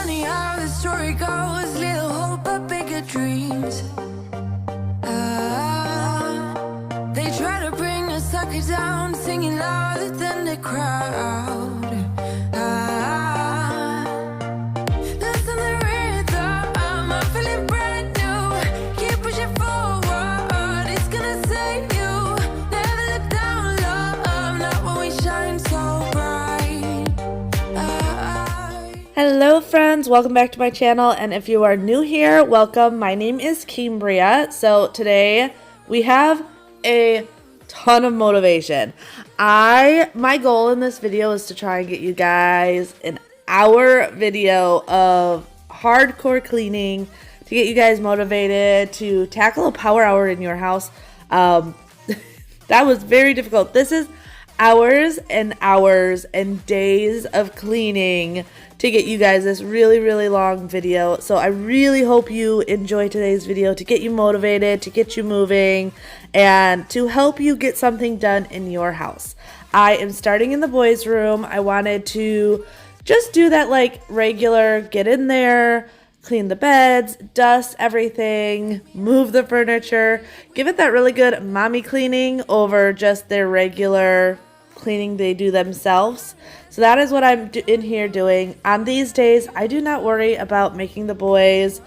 funny how the story goes. Little hope but bigger dreams. They try to bring a sucker down, singing louder than the crowd. Listen the rhythm, I'm feeling brand new. Keep pushing forward, it's gonna save you. Never look down, love, not when we shine so bright. Hello friends, welcome back to my channel, and if you are new here, welcome. My name is Cambriea. So today we have a ton of motivation. My goal in this video is to try and get you guys an hour video of hardcore cleaning to get you guys motivated to tackle a power hour in your house. That was very difficult. This is hours and hours and days of cleaning to get you guys this really long video. So I really hope you enjoy today's video to get you motivated, to get you moving, and to help you get something done in your house. I am starting in the boys' room. I wanted to just do that like regular, get in there, clean the beds, dust everything, move the furniture, give it that really good mommy cleaning over just their regular cleaning they do themselves. So that is what I'm in here doing. On these days, I do not worry about making the boys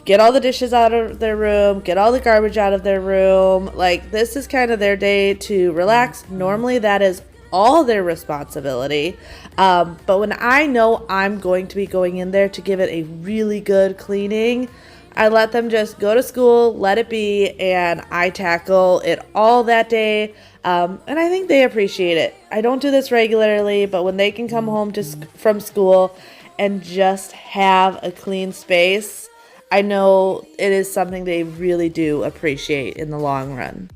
get all the dishes out of their room, get all the garbage out of their room. Like, this is kind of their day to relax. Normally, that is all their responsibility. But when I know I'm going to be going in there to give it a really good cleaning, I let them just go to school, let it be, and I tackle it all that day. And I think they appreciate it. I don't do this regularly, but when they can come home from school and just have a clean space, I know it is something they really do appreciate in the long run.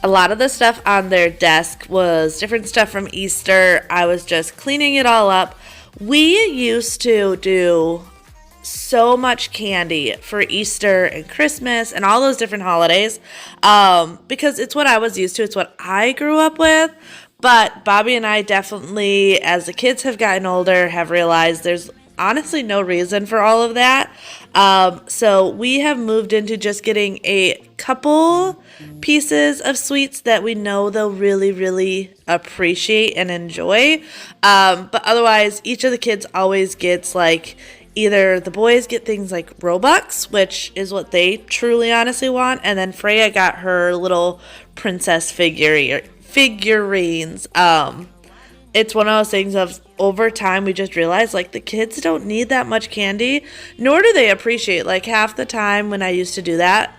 A lot of the stuff on their desk was different stuff from Easter. I was just cleaning it all up. We used to do so much candy for Easter and Christmas and all those different holidays because it's what I was used to. It's what I grew up with. But Bobby and I definitely, as the kids have gotten older, have realized there's honestly no reason for all of that. So we have moved into just getting a couple pieces of sweets that we know they'll really appreciate and enjoy. But otherwise, each of the kids always gets like, either the boys get things like Robux, which is what they truly honestly want, and then Freya got her little princess figurines. It's one of those things of, over time, we just realized, like, the kids don't need that much candy, nor do they appreciate. Like, half the time when I used to do that,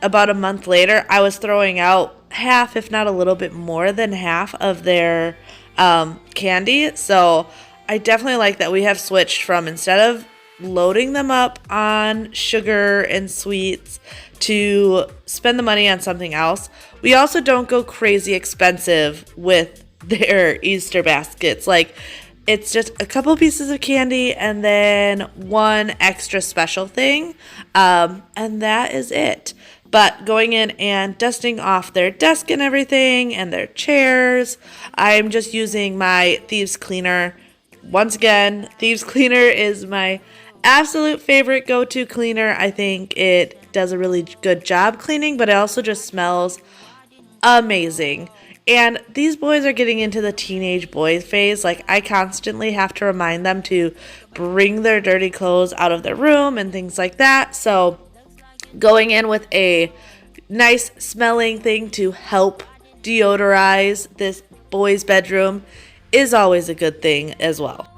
about a month later, I was throwing out half, if not a little bit more than half of their candy. So I definitely like that we have switched from, instead of loading them up on sugar and sweets, to spend the money on something else. We also don't go crazy expensive with their Easter baskets. Like, it's just a couple pieces of candy and then one extra special thing, and that is it. But going in and dusting off their desk and everything and their chairs, I'm just using my Thieves Cleaner. Once again, Thieves Cleaner is my absolute favorite go-to cleaner. I think it does a really good job cleaning, but it also just smells amazing. And these boys are getting into the teenage boy phase. Like, I constantly have to remind them to bring their dirty clothes out of their room and things like that. So going in with a nice smelling thing to help deodorize this boy's bedroom is always a good thing as well.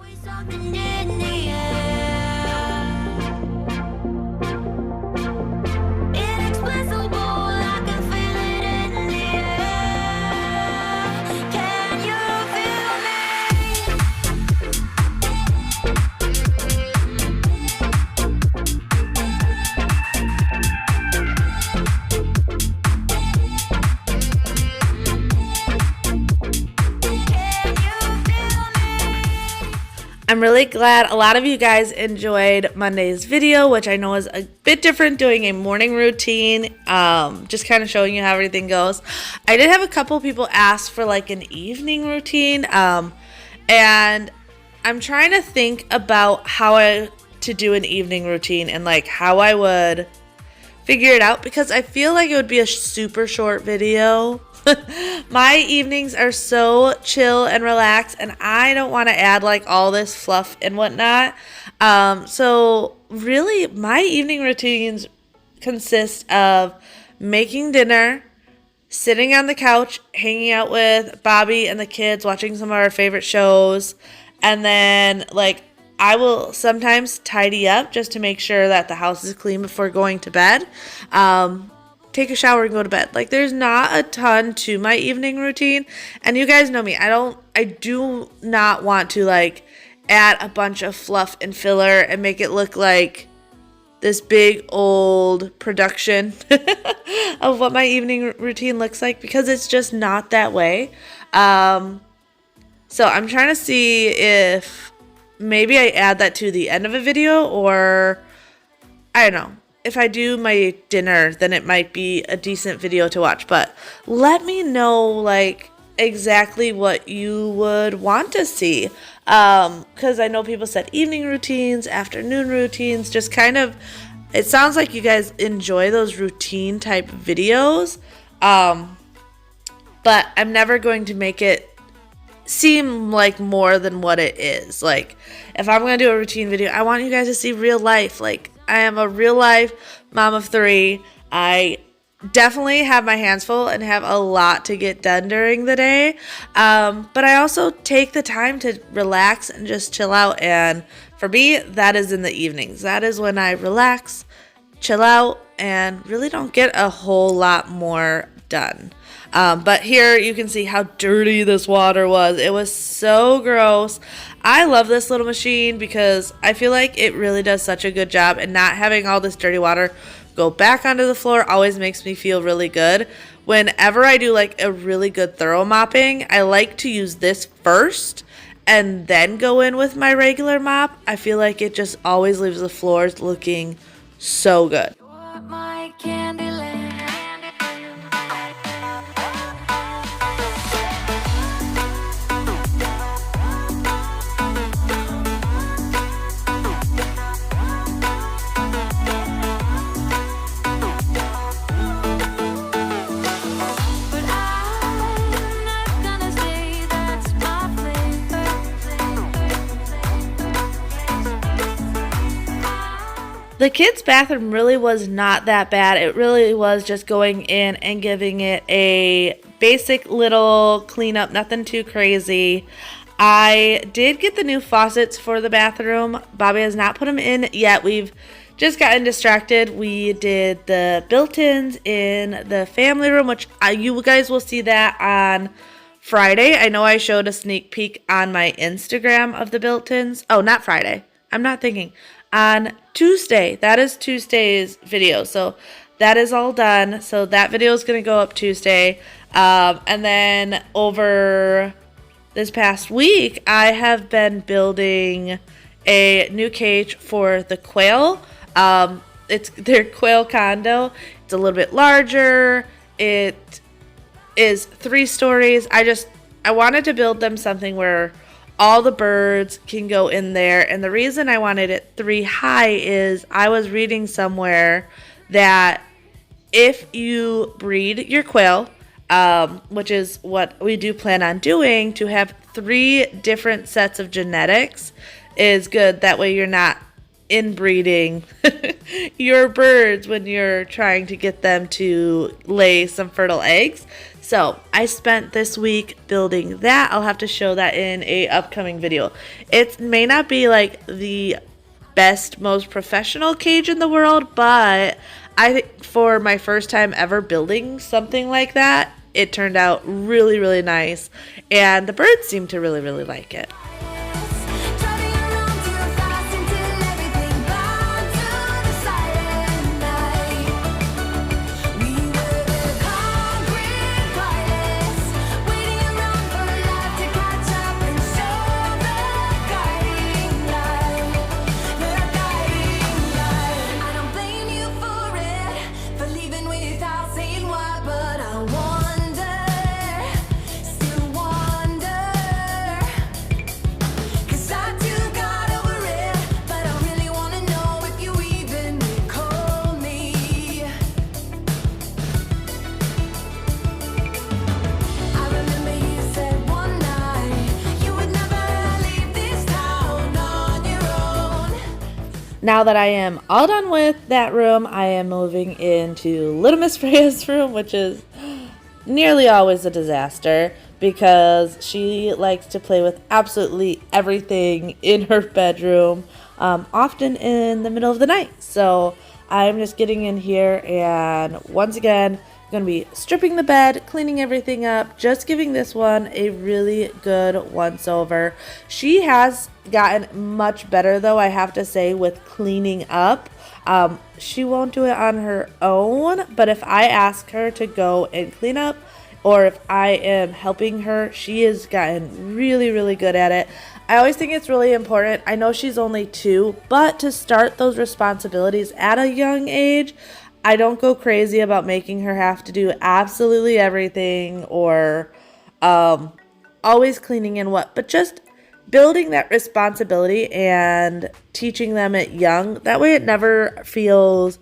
really glad a lot of you guys enjoyed Monday's video, which I know is a bit different, doing a morning routine, just kind of showing you how everything goes. I did have a couple people ask for like an evening routine, and I'm trying to think about how to do an evening routine and like how I would figure it out, because I feel like it would be a super short video. My evenings are so chill and relaxed, and I don't want to add like all this fluff and whatnot. So really my evening routines consist of making dinner, sitting on the couch, hanging out with Bobby and the kids, watching some of our favorite shows, and then like I will sometimes tidy up just to make sure that the house is clean before going to bed. Take a shower and go to bed. Like, there's not a ton to my evening routine, and you guys know me. I do not want to like add a bunch of fluff and filler and make it look like this big old production of what my evening routine looks like, because it's just not that way. So I'm trying to see if maybe I add that to the end of a video, or I don't know. If I do my dinner, then it might be a decent video to watch. But let me know like exactly what you would want to see. Because I know people said evening routines, afternoon routines, just kind of, it sounds like you guys enjoy those routine type videos. But I'm never going to make it seem like more than what it is. Like, if I'm going to do a routine video, I want you guys to see real life. Like, I am a real life mom of 3. I definitely have my hands full and have a lot to get done during the day. But I also take the time to relax and just chill out. And for me, that is in the evenings. That is when I relax, chill out, and really don't get a whole lot more done. But here you can see how dirty this water was. It was so gross. I love this little machine because I feel like it really does such a good job, and not having all this dirty water go back onto the floor always makes me feel really good. Whenever I do like a really good thorough mopping, I like to use this first and then go in with my regular mop. I feel like it just always leaves the floors looking so good. My candy land. The kids' bathroom really was not that bad. It really was just going in and giving it a basic little cleanup, nothing too crazy. I did get the new faucets for the bathroom. Bobby has not put them in yet. We've just gotten distracted. We did the built-ins in the family room, which you guys will see that on Friday. I know I showed a sneak peek on my Instagram of the built-ins. Oh, not Friday. I'm not thinking. On Tuesday. That is Tuesday's video. So that is all done. So that video is going to go up Tuesday. And then over this past week, I have been building a new cage for the quail. It's their quail condo. It's a little bit larger. It is 3 stories. I wanted to build them something where all the birds can go in there. And the reason I wanted it 3 high is I was reading somewhere that if you breed your quail, which is what we do plan on doing, to have 3 different sets of genetics is good. That way you're not inbreeding your birds when you're trying to get them to lay some fertile eggs. So I spent this week building that. I'll have to show that in a upcoming video. It may not be like the best, most professional cage in the world, but I think for my first time ever building something like that, it turned out really, really nice. And the birds seem to really, really like it. Driving around too fast until everything burned to the silent night. We were the concrete pilots, waiting around for life to catch up and show the guiding now that I am all done with that room, I am moving into Little Miss Freya's room, which is nearly always a disaster because she likes to play with absolutely everything in her bedroom, often in the middle of the night. So I'm just getting in here and once again, going to be stripping the bed, cleaning everything up, just giving this one a really good once over. She has gotten much better though, I have to say, with cleaning up. She won't do it on her own, but if I ask her to go and clean up or if I am helping her, she has gotten really, really good at it. I always think it's really important. I know she's only 2, but to start those responsibilities at a young age, I don't go crazy about making her have to do absolutely everything or always cleaning and what, but just building that responsibility and teaching them it young. That way it never feels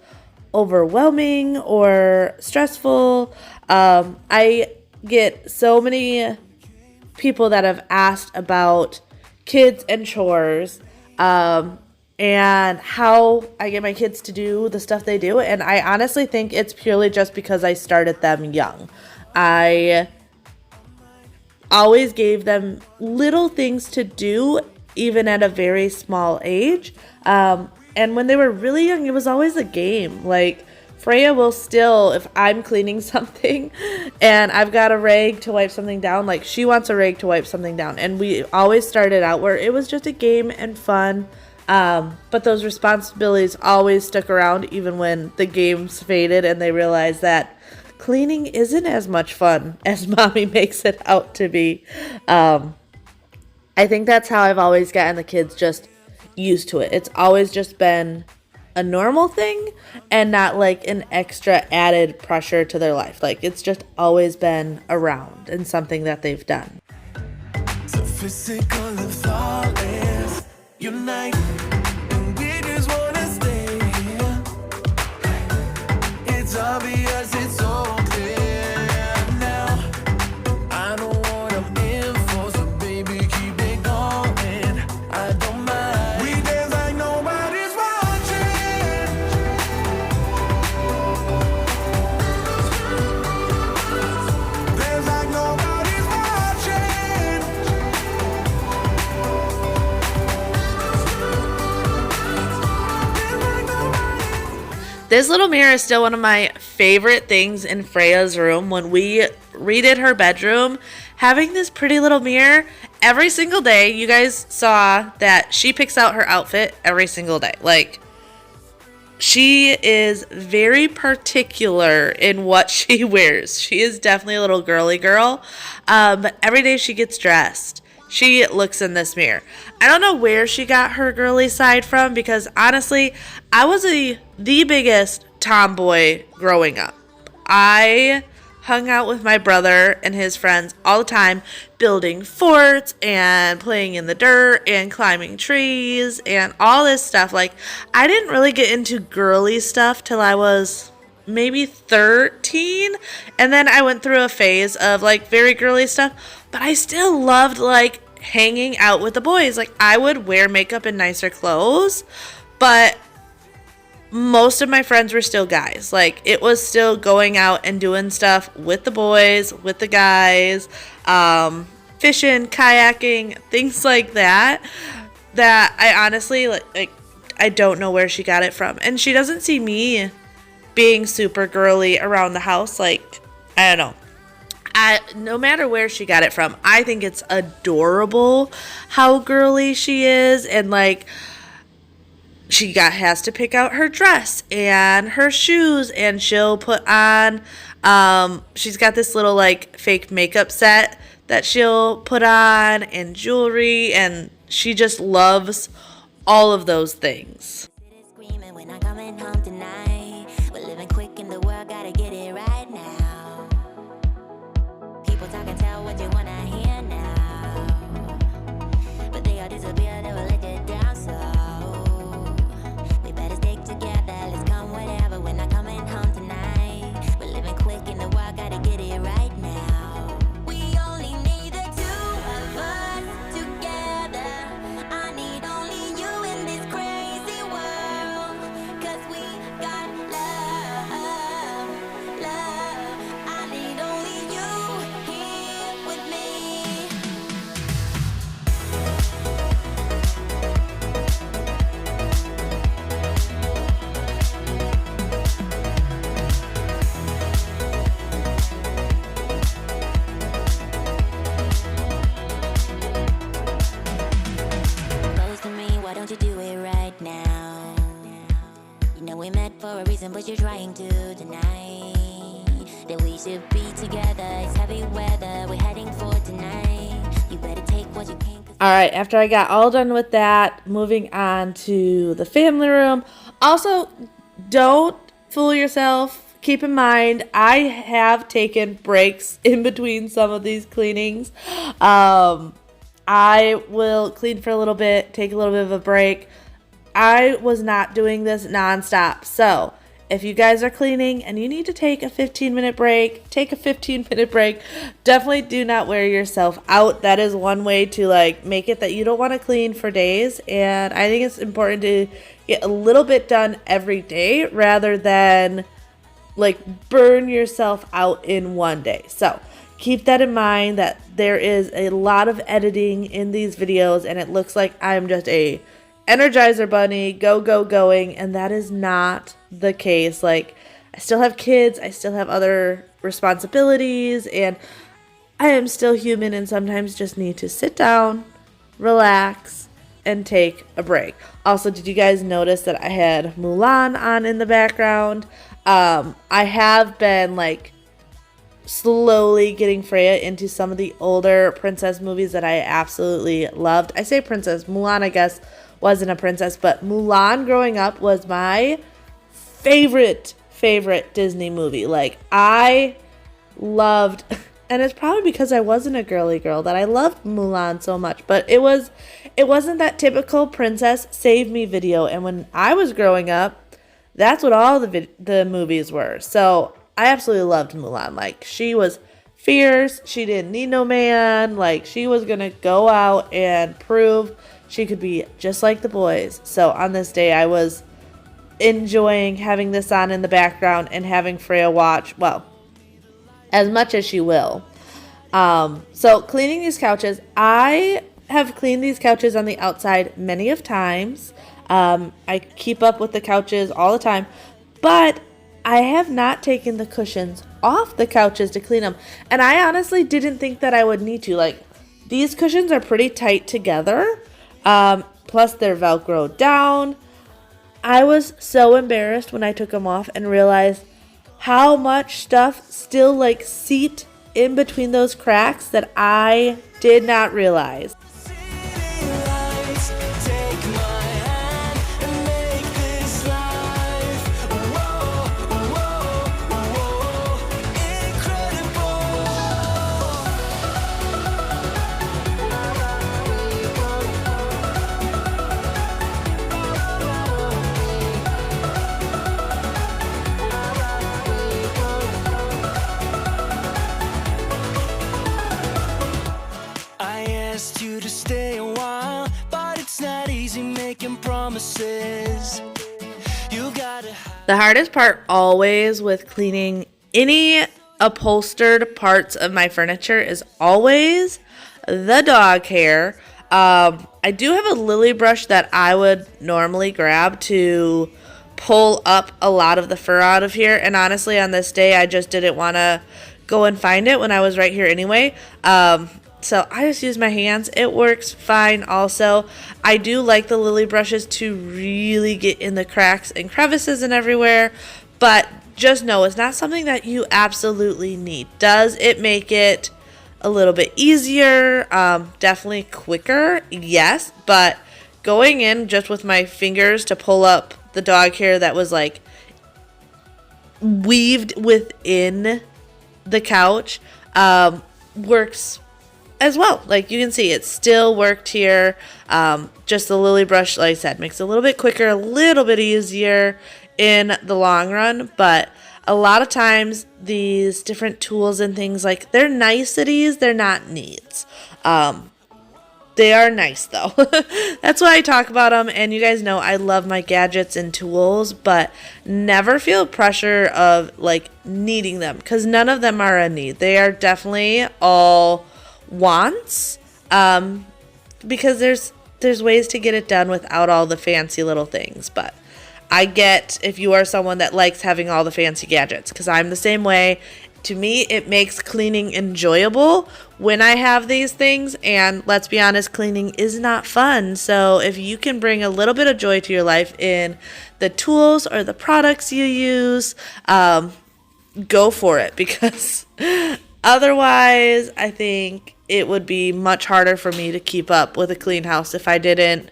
overwhelming or stressful. I get so many people that have asked about kids and chores, and how I get my kids to do the stuff they do. And I honestly think it's purely just because I started them young. I always gave them little things to do, even at a very small age. And when they were really young, it was always a game. Like, Freya will still, if I'm cleaning something and I've got a rag to wipe something down, like she wants a rag to wipe something down. And we always started out where it was just a game and fun. But those responsibilities always stuck around even when the games faded and they realized that cleaning isn't as much fun as mommy makes it out to be. I think that's how I've always gotten the kids just used to it. It's always just been a normal thing and not like an extra added pressure to their life. Like, it's just always been around and something that they've done. So physical and thoughtless, unite, and we just wanna stay here. It's obvious, it's so clear now. I don't wanna info, so baby, keep it going. I don't mind. We dance like nobody's watching. Dance like nobody's watching. This little mirror is still one of my favorite things in Freya's room. When we redid her bedroom, having this pretty little mirror every single day, you guys saw that she picks out her outfit every single day. Like, she is very particular in what she wears. She is definitely a little girly girl. But every day she gets dressed, she looks in this mirror. I don't know where she got her girly side from because honestly, I was the biggest tomboy growing up. I hung out with my brother and his friends all the time, building forts and playing in the dirt and climbing trees and all this stuff. Like, I didn't really get into girly stuff till I was maybe 13, and then I went through a phase of like very girly stuff, but I still loved like hanging out with the boys. Like, I would wear makeup and nicer clothes, but most of my friends were still guys. Like, it was still going out and doing stuff with the boys, with the guys, fishing, kayaking, things like that, that I honestly like I don't know where she got it from. And she doesn't see me being super girly around the house. Like, I don't know. No matter where she got it from, I think it's adorable how girly she is. And like, she has to pick out her dress and her shoes, and she'll put on, she's got this little like fake makeup set that she'll put on, and jewelry, and she just loves all of those things. Screaming when I'm coming home tonight. We're living quick in the world, gotta get it right now. People talk and tell what you wanna hear now, but they all disappear, they will let you down. So we better stick together, let's come whatever. We're not coming home tonight. We're living quick in the world, gotta get it right now. We only need the two of us together. I need only you in this crazy world. You know we met for a reason, but you're trying to deny that we should be together. It's heavy weather, we're heading for tonight. You better take what you can. All right, after I got all done with that, moving on to the family room. Also, don't fool yourself. Keep in mind, I have taken breaks in between some of these cleanings. I will clean for a little bit, take a little bit of a break. I was not doing this nonstop. So if you guys are cleaning and you need to take a 15-minute break, take a 15-minute break. Definitely do not wear yourself out. That is one way to like make it that you don't want to clean for days. And I think it's important to get a little bit done every day rather than like burn yourself out in one day. So keep that in mind, that there is a lot of editing in these videos and it looks like I'm just a Energizer bunny, going, and that is not the case. Like, I still have kids, I still have other responsibilities, and I am still human and sometimes just need to sit down, relax, and take a break. Also, did you guys notice that I had Mulan on in the background? I have been like slowly getting Freya into some of the older princess movies that I absolutely loved. I say princess, Mulan I guess wasn't a princess, but Mulan growing up was my favorite Disney movie. Like, I loved, and it's probably because I wasn't a girly girl that I loved Mulan so much, but it wasn't that typical princess save me video. And when I was growing up, that's what all the movies were. So I absolutely loved Mulan. Like, she was fierce, she didn't need no man, like she was gonna go out and prove she could be just like the boys. So on this day, I was enjoying having this on in the background and having Freya watch, well, as much as she will. So cleaning these couches, I have cleaned these couches on the outside many of times. I keep up with the couches all the time, but I have not taken the cushions off the couches to clean them. And I honestly didn't think that I would need to. Like, these cushions are pretty tight together. Plus they're Velcro down. I was so embarrassed when I took them off and realized how much stuff still like seeped in between those cracks that I did not realize. City lights, take my hand and make this life. Whoa, whoa, whoa, incredible. I asked you to stay a while, but it's not easy making promises. You gotta The hardest part always with cleaning any upholstered parts of my furniture is always the dog hair. I do have a lily brush that I would normally grab to pull up a lot of the fur out of here. And honestly, on this day, I just didn't want to go and find it when I was right here anyway. So I just use my hands. It works fine also. I do like the lily brushes to really get in the cracks and crevices and everywhere. But just know it's not something that you absolutely need. Does it make it a little bit easier? Definitely quicker, yes. But going in just with my fingers to pull up the dog hair that was like weaved within the couch works as well. Like, you can see it still worked here. Just the lily brush, like I said, makes it a little bit quicker, a little bit easier in the long run. But a lot of times these different tools and things, like, they're niceties, they're not needs. They are nice though. That's why I talk about them. And you guys know I love my gadgets and tools, but never feel pressure of like needing them, because none of them are a need. They are definitely all wants, because there's ways to get it done without all the fancy little things. But I get if you are someone that likes having all the fancy gadgets, because I'm the same way, to me, it makes cleaning enjoyable when I have these things. And let's be honest, cleaning is not fun. So if you can bring a little bit of joy to your life in the tools or the products you use, go for it, because otherwise I think it would be much harder for me to keep up with a clean house if I didn't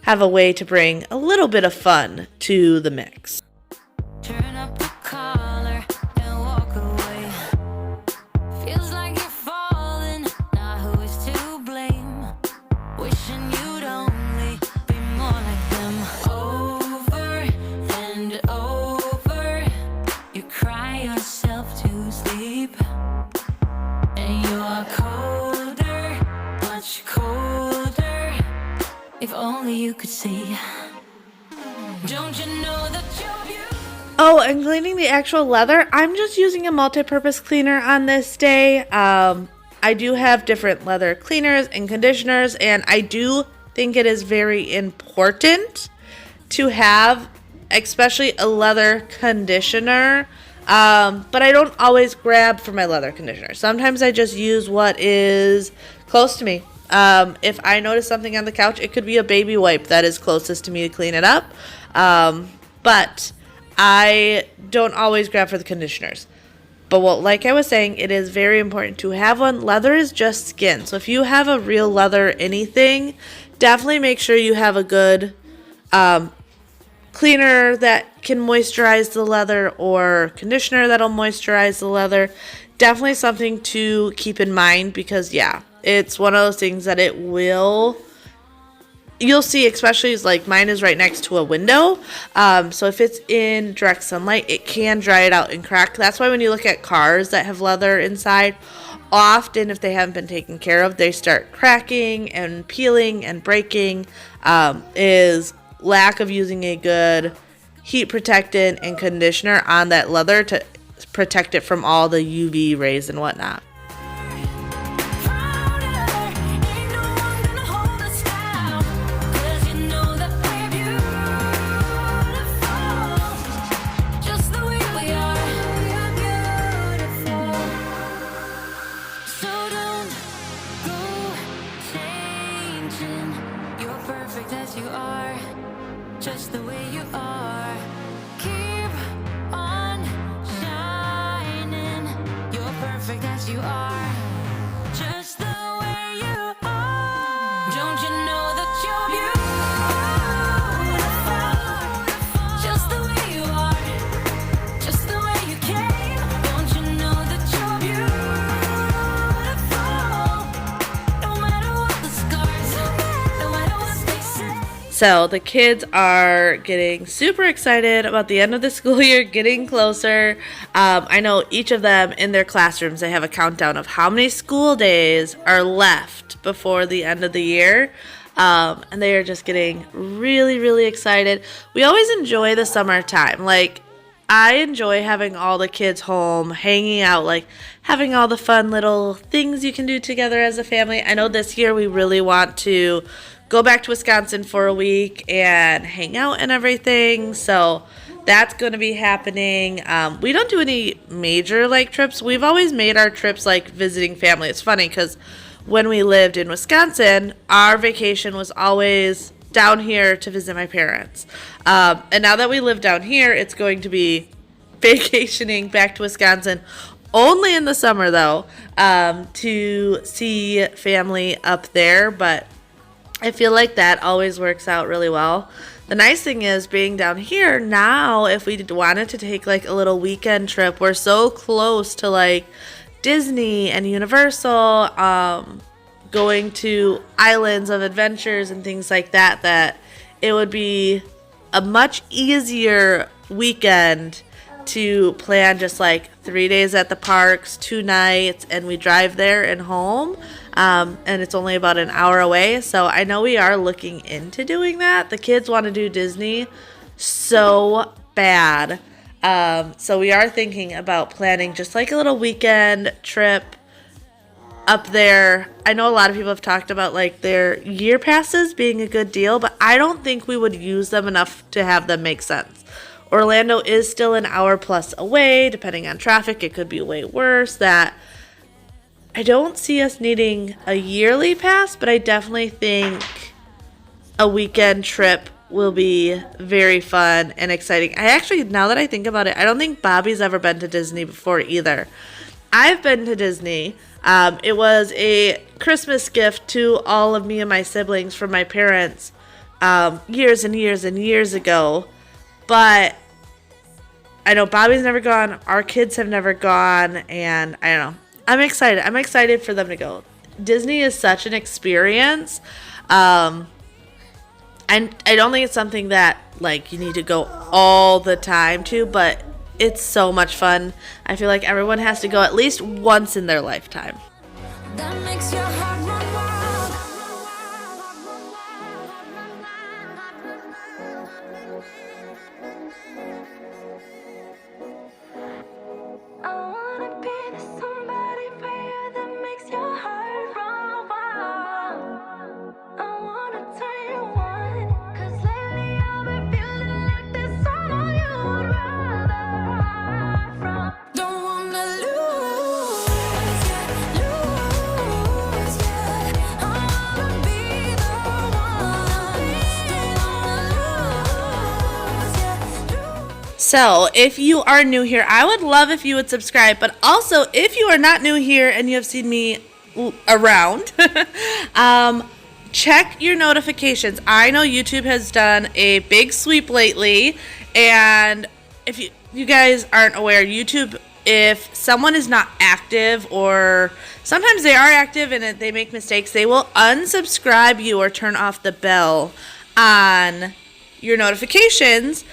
have a way to bring a little bit of fun to the mix. Turn up the collar and walk away. Feels like you're falling, now who is to blame? Wishing you'd only be more like them. Over and over, you cry yourself to sleep. And you're colder, much colder. If only you could see. Don't you know that you're beautiful? Oh, and cleaning the actual leather, I'm just using a multi-purpose cleaner on this day. I do have different leather cleaners and conditioners, and I do think it is very important to have, especially a leather conditioner. But I don't always grab for my leather conditioner. Sometimes I just use what is close to me. If I notice something on the couch, it could be a baby wipe that is closest to me to clean it up. But I don't always grab for the conditioners. But like I was saying, it is very important to have one. Leather is just skin. So if you have a real leather anything, definitely make sure you have a good cleaner that can moisturize the leather, or conditioner that'll moisturize the leather. Definitely something to keep in mind, because yeah, it's one of those things that it will, you'll see, especially as like mine is right next to a window. So if it's in direct sunlight, it can dry it out and crack. That's why when you look at cars that have leather inside, often if they haven't been taken care of, they start cracking and peeling and breaking. Is lack of using a good heat protectant and conditioner on that leather to protect it from all the UV rays and whatnot. Just the way you are, keep on shining. You're perfect as you are, just the way you are. Don't you know that you're beautiful? Just the way you are, just the way you came. Don't you know that you're beautiful? No matter what the scars, no matter what they say. So the kids are getting super excited about the end of the school year getting closer. I know each of them in their classrooms, they have a countdown of how many school days are left before the end of the year. And they are just getting really, really excited. We always enjoy the summertime. Like, I enjoy having all the kids home, hanging out, like having all the fun little things you can do together as a family. I know this year we really want to go back to Wisconsin for a week and hang out and everything. So that's going to be happening. We don't do any major like trips. We've always made our trips like visiting family. It's funny because when we lived in Wisconsin, our vacation was always down here to visit my parents. And now that we live down here, it's going to be vacationing back to Wisconsin only in the summer though, to see family up there. But I feel like that always works out really well. The nice thing is being down here now, if we wanted to take like a little weekend trip, we're so close to like Disney and Universal, going to islands of adventures and things like that, that it would be a much easier weekend to plan just like 3 days at the parks, 2 nights, and we drive there and home. And it's only about an hour away. So I know we are looking into doing that. The kids want to do Disney so bad. So we are thinking about planning just like a little weekend trip up there. I know a lot of people have talked about like their year passes being a good deal, but I don't think we would use them enough to have them make sense. Orlando is still an hour plus away. Depending on traffic, it could be way worse. That I don't see us needing a yearly pass, but I definitely think a weekend trip will be very fun and exciting. I actually, now that I think about it, I don't think Bobby's ever been to Disney before either. I've been to Disney. It was a Christmas gift to all of me and my siblings from my parents years and years and years ago. But I know Bobby's never gone. Our kids have never gone. And I don't know. I'm excited. I'm excited for them to go. Disney is such an experience. And I don't think it's something that, like, you need to go all the time to, but it's so much fun. I feel like everyone has to go at least once in their lifetime. That makes your heart run wild. I wanna be the somebody for you that makes your heart run wild. I wanna turn you on, 'cause lately I've been feeling like there's someone you would rather hide from. Don't wanna lose, yeah, lose, yeah. I wanna be the one. Don't wanna lose, yeah, lose. So, if you are new here, I would love if you would subscribe. But also, if you are not new here and you have seen me around, check your notifications. I know YouTube has done a big sweep lately. And if you guys aren't aware, YouTube, if someone is not active, or sometimes they are active and they make mistakes, they will unsubscribe you or turn off the bell on your notifications.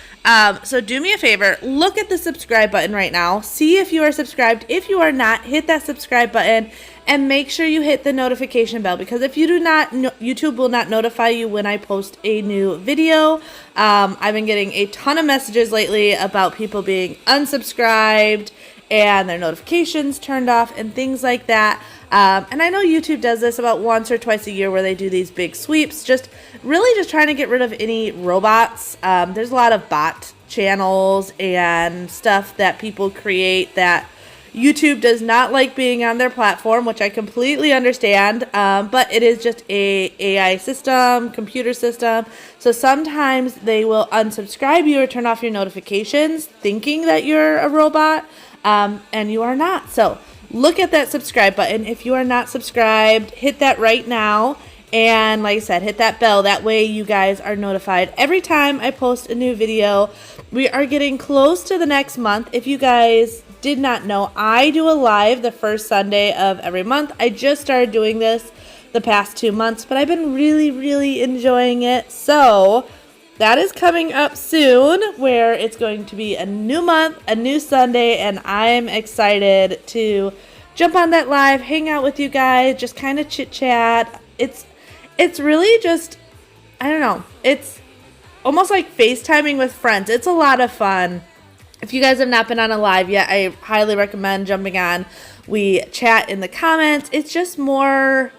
So do me a favor, look at the subscribe button right now. See if you are subscribed. If you are not, hit that subscribe button and make sure you hit the notification bell, because if you do not, YouTube will not notify you when I post a new video. I've been getting a ton of messages lately about people being unsubscribed and their notifications turned off and things like that. And I know YouTube does this about once or twice a year where they do these big sweeps, just trying to get rid of any robots. There's a lot of bot channels and stuff that people create that YouTube does not like being on their platform, which I completely understand. But it is just a AI system, computer system. So sometimes they will unsubscribe you or turn off your notifications thinking that you're a robot, and you are not. So look at that subscribe button. If you are not subscribed, hit that right now. And like I said, hit that bell. That way you guys are notified every time I post a new video. We are getting close to the next month. If you guys did not know, I do a live the first Sunday of every month. I just started doing this the past 2 months, but I've been really enjoying it. So that is coming up soon, where it's going to be a new month, a new Sunday, and I'm excited to jump on that live, hang out with you guys, just kind of chit chat. It's really just, I don't know, it's almost like FaceTiming with friends. It's a lot of fun. If you guys have not been on a live yet, I highly recommend jumping on. We chat in the comments. It's just more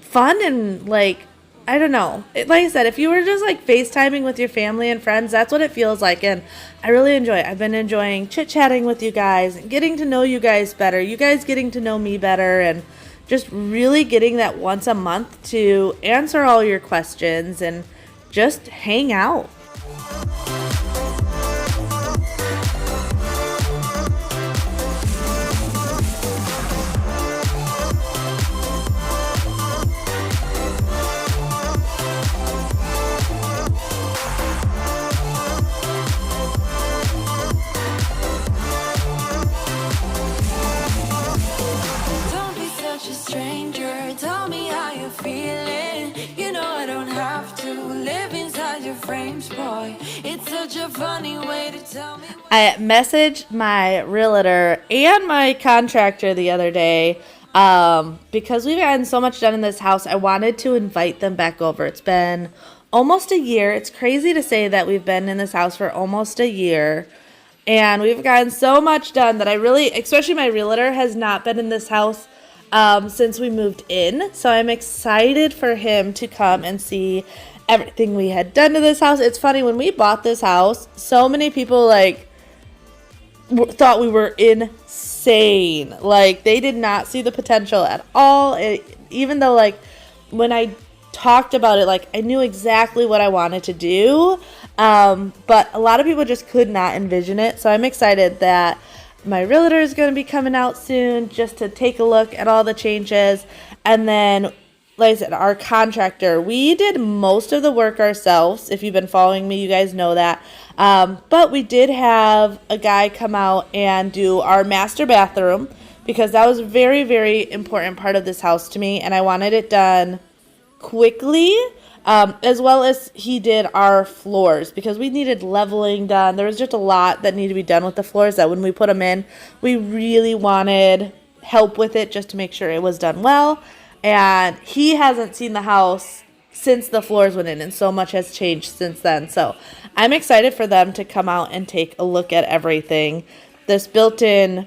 fun and, like, I don't know. Like I said, if you were just like FaceTiming with your family and friends, that's what it feels like. And I really enjoy it. I've been enjoying chit-chatting with you guys and getting to know you guys better. You guys getting to know me better, and just really getting that once a month to answer all your questions and just hang out. Don't be such a stranger. Tell me how you're feeling. You know I don't have to live inside your frames, boy. It's such a funny way to tell me. I messaged my realtor and my contractor the other day because we've gotten so much done in this house. I wanted to invite them back over. It's been almost a year. It's crazy to say that we've been in this house for almost a year. And we've gotten so much done that I really, especially my realtor, has not been in this house since we moved in. So I'm excited for him to come and see everything we had done to this house. It's funny, when we bought this house, so many people like thought we were insane. Like, they did not see the potential at all. Even though, like, when I talked about it, like, I knew exactly what I wanted to do, but a lot of people just could not envision it. So I'm excited that my realtor is going to be coming out soon just to take a look at all the changes. And then, like I said, our contractor, we did most of the work ourselves. If you've been following me, you guys know that. But we did have a guy come out and do our master bathroom, because that was a very, very important part of this house to me, and I wanted it done quickly, as well as he did our floors, because we needed leveling done. There was just a lot that needed to be done with the floors that when we put them in, we really wanted help with it just to make sure it was done well. And he hasn't seen the house since the floors went in, and so much has changed since then. So I'm excited for them to come out and take a look at everything. This built-in,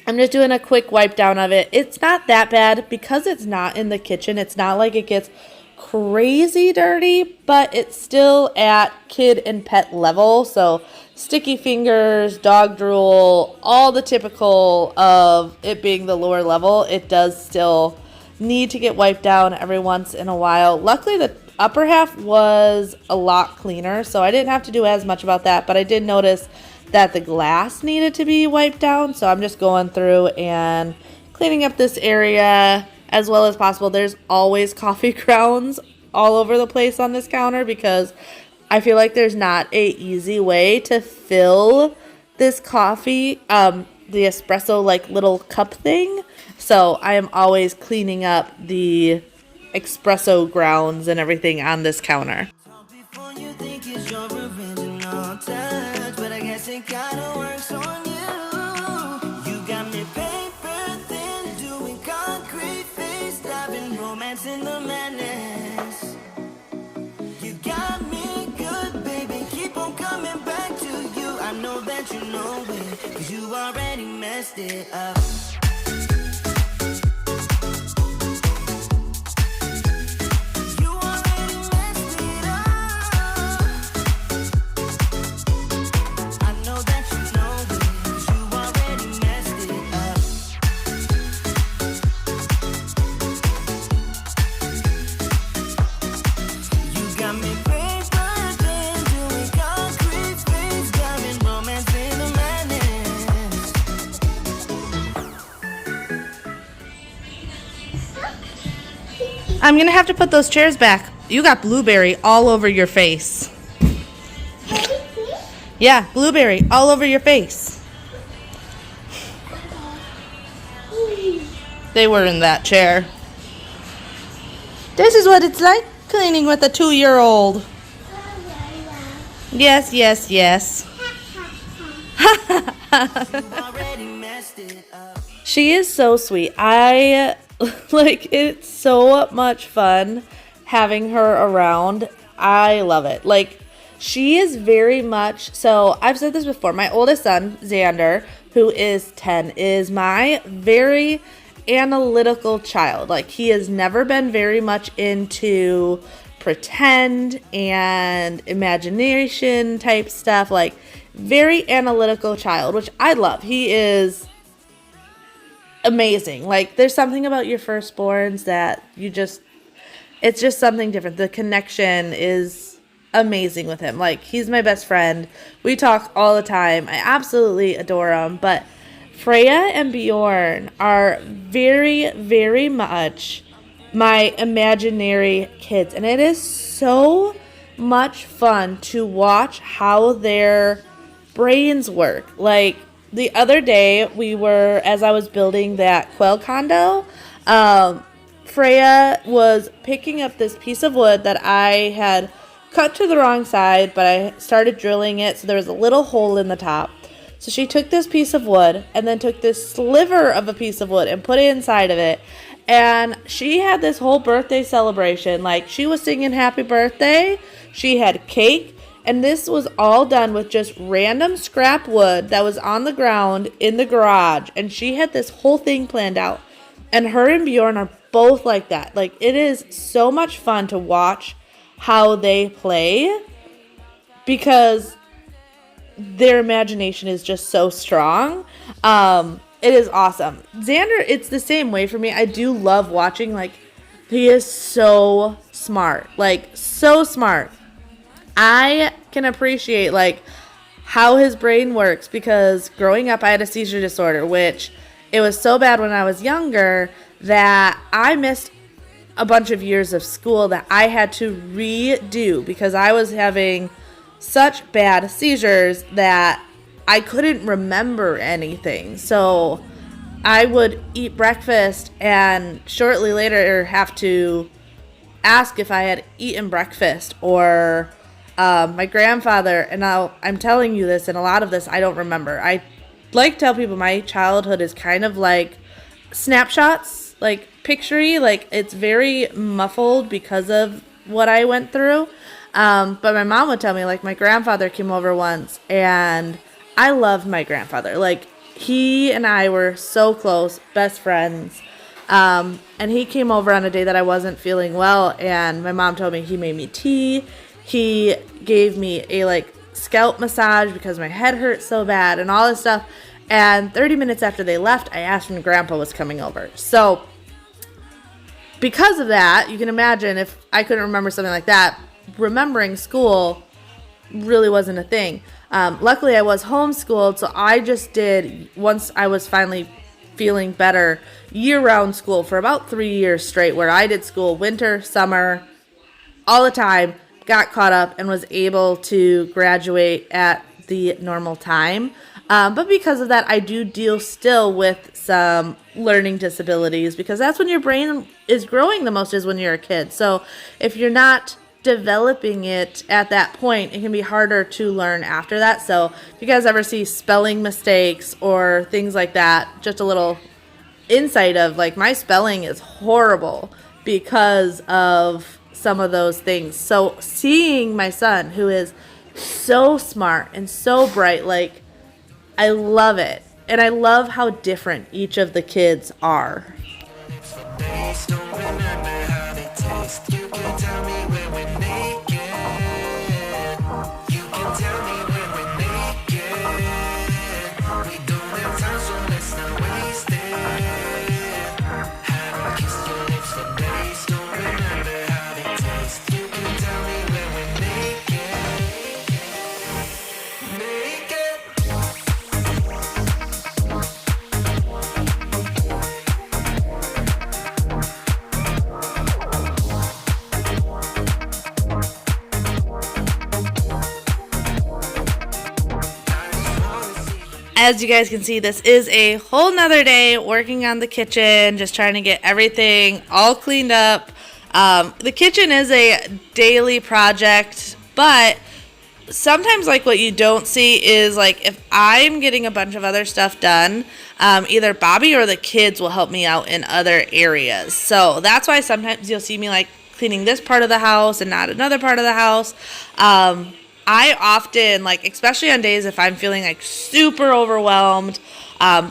I'm just doing a quick wipe down of it. It's not that bad because it's not in the kitchen. It's not like it gets crazy dirty, but it's still at kid and pet level. So sticky fingers, dog drool, all the typical of it being the lower level. It does still need to get wiped down every once in a while. Luckily, the upper half was a lot cleaner, so I didn't have to do as much about that, but I did notice that the glass needed to be wiped down, so I'm just going through and cleaning up this area as well as possible. There's always coffee grounds all over the place on this counter because I feel like there's not a easy way to fill this coffee, the espresso like little cup thing. So I am always cleaning up the espresso grounds and everything on this counter. Before you think it's your original touch, but I guess it kinda works on you. You got me paper thin, doing concrete face, diving romance in the madness. You got me good, baby, keep on coming back to you. I know that you know it, 'cause you already messed it up. I'm going to have to put those chairs back. You got blueberry all over your face. Yeah, blueberry all over your face. They were in that chair. This is what it's like cleaning with a 2-year-old. Yes, yes, yes. She is so sweet. Like, it's so much fun having her around. I love it. Like, she is very much, so I've said this before, my oldest son, Xander, who is 10, is my very analytical child. Like, he has never been very much into pretend and imagination type stuff. Like, very analytical child, which I love. He is amazing. Like, there's something about your firstborns that it's just something different. The connection is amazing with him. Like, he's my best friend. We talk all the time. I absolutely adore him. But Freya and Bjorn are very, very much my imaginary kids. And it is so much fun to watch how their brains work. Like, the other day, as I was building that quail condo, Freya was picking up this piece of wood that I had cut to the wrong side, but I started drilling it, so there was a little hole in the top. So she took this piece of wood and then took this sliver of a piece of wood and put it inside of it. And she had this whole birthday celebration. Like, she was singing happy birthday. She had cake. And this was all done with just random scrap wood that was on the ground in the garage. And she had this whole thing planned out. And her and Bjorn are both like that. Like, it is so much fun to watch how they play because their imagination is just so strong. It is awesome. Xander, it's the same way for me. I do love watching, like, he is so smart, like, so smart. I can appreciate, like, how his brain works because growing up I had a seizure disorder, which it was so bad when I was younger that I missed a bunch of years of school that I had to redo because I was having such bad seizures that I couldn't remember anything. So I would eat breakfast and shortly later have to ask if I had eaten breakfast, or my grandfather, and I'm telling you this, and a lot of this I don't remember. I like to tell people my childhood is kind of like snapshots, like picture-y, like it's very muffled because of what I went through. But my mom would tell me, like, my grandfather came over once, and I loved my grandfather. Like, he and I were so close, best friends. And he came over on a day that I wasn't feeling well, and my mom told me he made me tea. He gave me a, like, scalp massage because my head hurt so bad and all this stuff. And 30 minutes after they left, I asked when Grandpa was coming over. So because of that, you can imagine if I couldn't remember something like that, remembering school really wasn't a thing. Luckily, I was homeschooled, so I just did, once I was finally feeling better, year-round school for about 3 years straight, where I did school winter, summer, all the time, got caught up, and was able to graduate at the normal time. But because of that, I do deal still with some learning disabilities because that's when your brain is growing the most, is when you're a kid. So if you're not developing it at that point, it can be harder to learn after that. So if you guys ever see spelling mistakes or things like that, just a little insight of, like, my spelling is horrible because of some of those things. So seeing my son, who is so smart and so bright, like, I love it. And I love how different each of the kids are. As you guys can see, this is a whole nother day working on the kitchen, just trying to get everything all cleaned up. The kitchen is a daily project, but sometimes, like, what you don't see is, like, if I'm getting a bunch of other stuff done, either Bobby or the kids will help me out in other areas. So that's why sometimes you'll see me, like, cleaning this part of the house and not another part of the house. I often, like, especially on days if I'm feeling, like, super overwhelmed.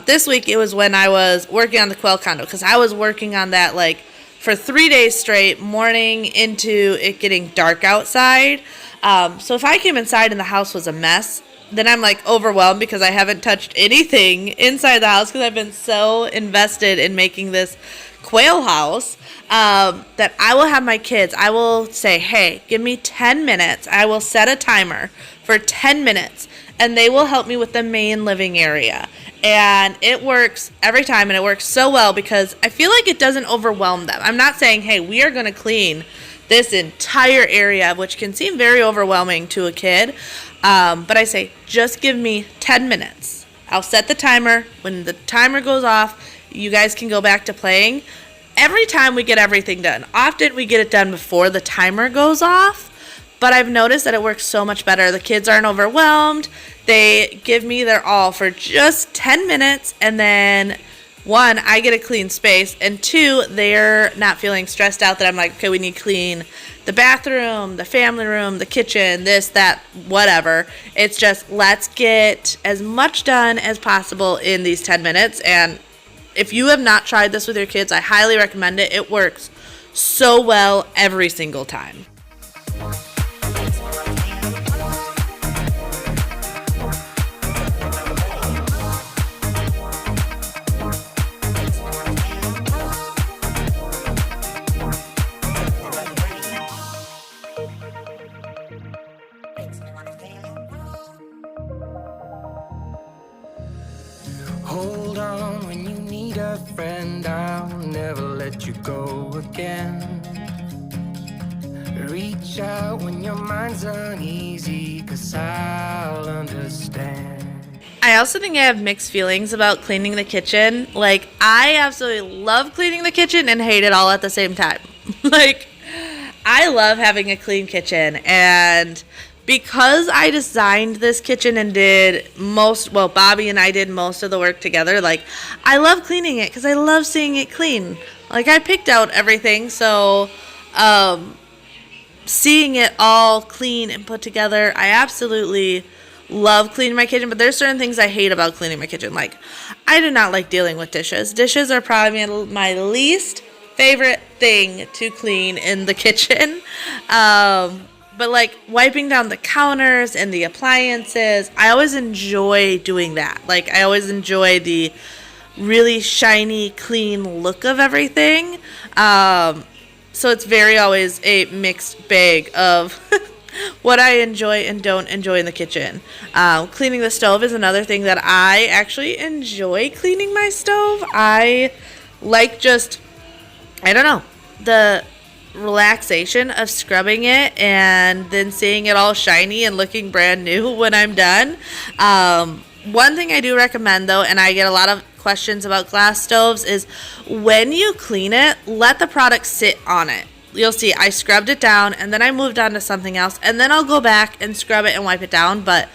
This week it was when I was working on the quail condo, because I was working on that, like, for 3 days straight, morning into it getting dark outside. So if I came inside and the house was a mess, then I'm, like, overwhelmed because I haven't touched anything inside the house because I've been so invested in making this quail house. That I will have my kids, I will say, hey, give me 10 minutes. I will set a timer for 10 minutes, and they will help me with the main living area. And it works every time, and it works so well because I feel like it doesn't overwhelm them. I'm not saying, hey, we are going to clean this entire area, which can seem very overwhelming to a kid. But I say, just give me 10 minutes. I'll set the timer. When the timer goes off, you guys can go back to playing. Every time we get everything done. Often we get it done before the timer goes off, but I've noticed that it works so much better. The kids aren't overwhelmed. They give me their all for just 10 minutes, and then, one, I get a clean space, and two, they're not feeling stressed out that I'm like, okay, we need to clean the bathroom, the family room, the kitchen, this, that, whatever. It's just, let's get as much done as possible in these 10 minutes, and if you have not tried this with your kids, I highly recommend it. It works so well every single time. Hold on when you need a friend. I'll never let you go again. Reach out when your mind's uneasy, 'cause I'll understand. I also think I have mixed feelings about cleaning the kitchen. Like, I absolutely love cleaning the kitchen and hate it all at the same time. Like, I love having a clean kitchen, and because I designed this kitchen and Bobby and I did most of the work together, like, I love cleaning it because I love seeing it clean. Like, I picked out everything, so seeing it all clean and put together, I absolutely love cleaning my kitchen. But there's certain things I hate about cleaning my kitchen. Like, I do not like dealing with dishes. Dishes are probably my least favorite thing to clean in the kitchen. But like wiping down the counters and the appliances, I always enjoy doing that. Like, I always enjoy the really shiny, clean look of everything. So it's very always a mixed bag of what I enjoy and don't enjoy in the kitchen. Cleaning the stove is another thing that I actually enjoy cleaning my stove. I like I don't know, the relaxation of scrubbing it and then seeing it all shiny and looking brand new when I'm done. One thing I do recommend, though, and I get a lot of questions about glass stoves, is when you clean it, let the product sit on it. You'll see I scrubbed it down and then I moved on to something else, and then I'll go back and scrub it and wipe it down. But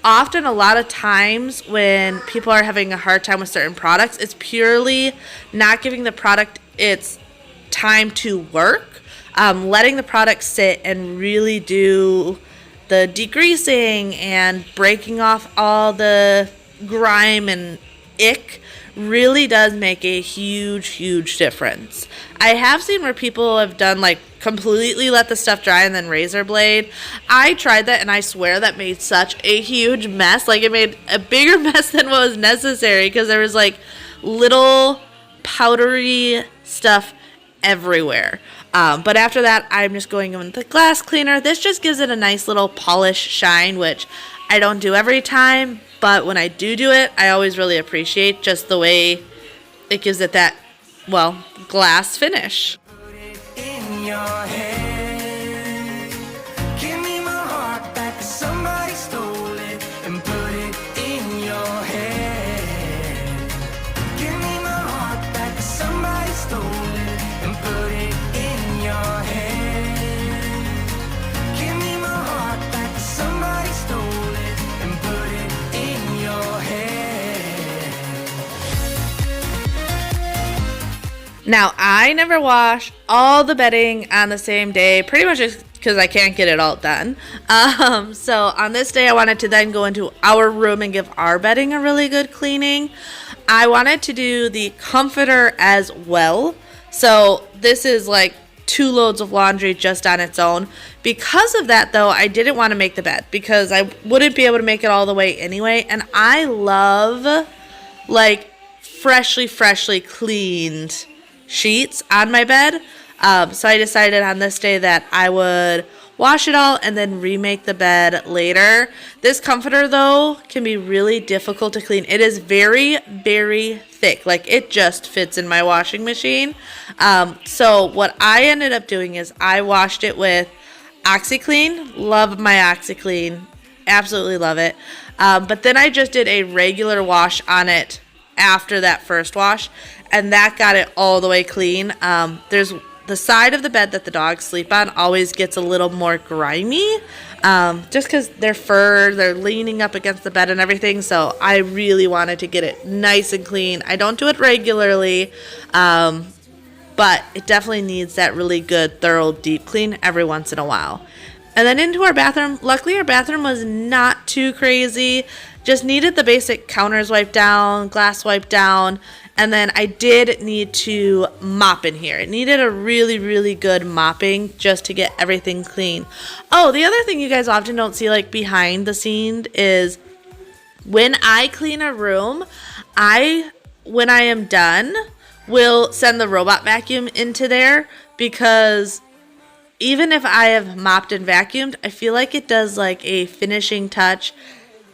often, a lot of times when people are having a hard time with certain products, it's purely not giving the product its time to work. Letting the product sit and really do the degreasing and breaking off all the grime and ick really does make a huge difference. I have seen where people have done like completely let the stuff dry and then razor blade. I tried that and I swear that made such a huge mess. Like, it made a bigger mess than what was necessary because there was like little powdery stuff everywhere. But after that, I'm just going in with the glass cleaner. This just gives it a nice little polish shine, which I don't do every time, but when I do it, I always really appreciate just the way it gives it that, well, glass finish. Put it in your head. Give me my heart back, 'cause somebody stole it, and put it in your head. Give me my heart back, 'cause somebody stole it, and put it in your head. Give me my heart back, 'cause somebody stole it, and put it in your head. Now, I never wash all the bedding on the same day, pretty much just because I can't get it all done. So on this day, I wanted to then go into our room and give our bedding a really good cleaning. I wanted to do the comforter as well. So this is like 2 loads of laundry just on its own. Because of that, though, I didn't want to make the bed because I wouldn't be able to make it all the way anyway. And I love like freshly cleaned sheets on my bed. So I decided on this day that I would wash it all and then remake the bed later. This comforter, though, can be really difficult to clean. It is very thick. Like, it just fits in my washing machine. So what I ended up doing is I washed it with OxiClean. Love my OxiClean. Absolutely love it. But then I just did a regular wash on it after that first wash, and that got it all the way clean. There's the side of the bed that the dogs sleep on always gets a little more grimy, just because their fur, they're leaning up against the bed and everything. So I really wanted to get it nice and clean. I don't do it regularly, but it definitely needs that really good, thorough, deep clean every once in a while. And then into our bathroom. Luckily, our bathroom was not too crazy. Just needed the basic counters wiped down, glass wiped down, and then I did need to mop in here. It needed a really good mopping just to get everything clean. Oh, the other thing you guys often don't see, like, behind the scenes is when I clean a room, when I am done, will send the robot vacuum into there, because even if I have mopped and vacuumed, I feel like it does like a finishing touch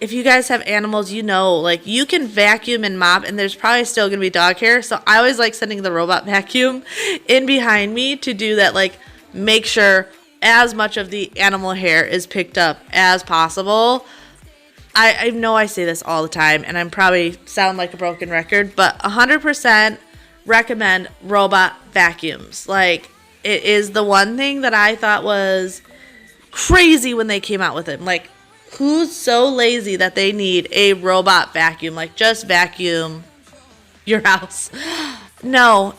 if you guys have animals, you know, like you can vacuum and mop and there's probably still gonna be dog hair. So I always like sending the robot vacuum in behind me to do that, like make sure as much of the animal hair is picked up as possible. I know I say this all the time and I'm probably sound like a broken record, but 100% recommend robot vacuums. Like, it is the one thing that I thought was crazy when they came out with it. Like, who's so lazy that they need a robot vacuum? Like, just vacuum your house. No,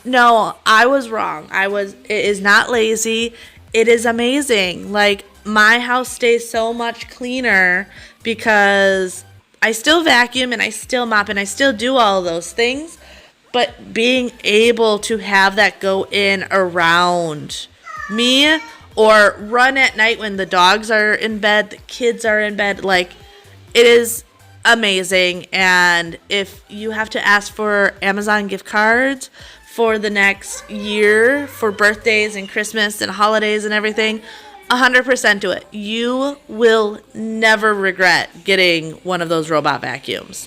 I was wrong. It is not lazy. It is amazing. Like, my house stays so much cleaner because I still vacuum and I still mop and I still do all of those things. But being able to have that go in around me or run at night when the dogs are in bed, the kids are in bed, like, it is amazing. And if you have to ask for Amazon gift cards for the next year for birthdays and Christmas and holidays and everything, 100% do it. You will never regret getting one of those robot vacuums.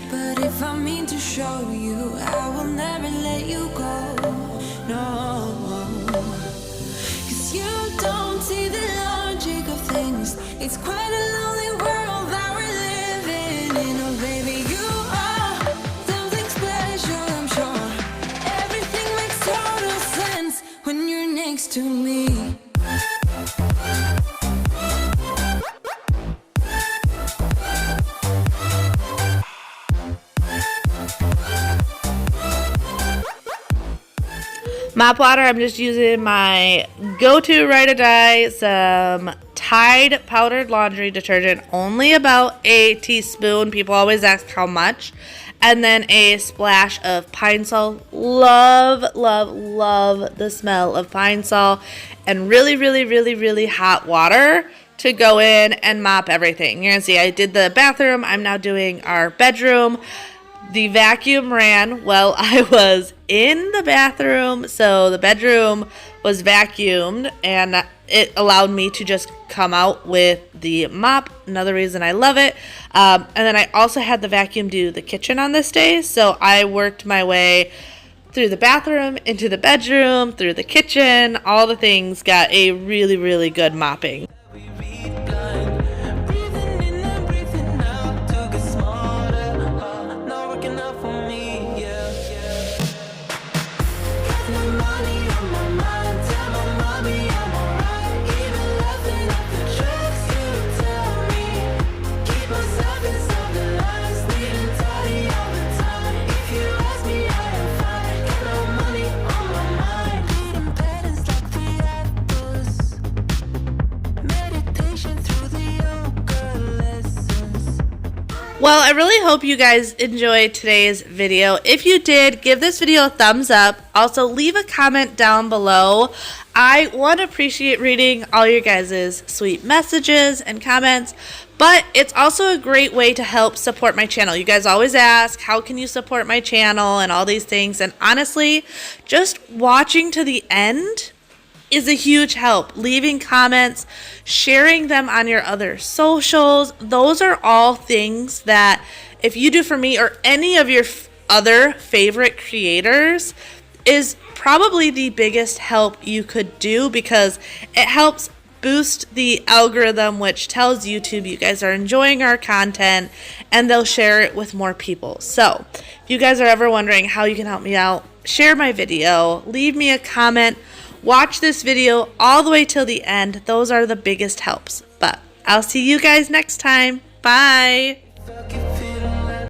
But if I mean to show you, I will never let you go. No, 'cause you don't see the logic of things. It's quite a lonely world that we're living in. Oh, baby, you are something special, I'm sure. Everything makes total sense when you're next to me. Mop water, I'm just using my go-to Ride or Die, some Tide powdered laundry detergent, only about a teaspoon. People always ask how much. And then a splash of Pine Sol. Love the smell of Pine Sol. And really hot water to go in and mop everything. You're going to see I did the bathroom. I'm now doing our bedroom. The vacuum ran while I was in the bathroom, so the bedroom was vacuumed, and it allowed me to just come out with the mop. Another reason I love it. And then I also had the vacuum do the kitchen on this day, so I worked my way through the bathroom, into the bedroom, through the kitchen, all the things. Got a really good mopping. Well, I really hope you guys enjoyed today's video. If you did, give this video a thumbs up. Also, leave a comment down below. I want to appreciate reading all your guys' sweet messages and comments, but it's also a great way to help support my channel. You guys always ask, how can you support my channel and all these things? And honestly, just watching to the end is a huge help. Leaving comments, sharing them on your other socials, those are all things that if you do for me or any of your other favorite creators is probably the biggest help you could do, because it helps boost the algorithm, which tells YouTube you guys are enjoying our content and they'll share it with more people. So if you guys are ever wondering how you can help me out, share my video, leave me a comment, watch this video all the way till the end. Those are the biggest helps. But I'll see you guys next time. Bye.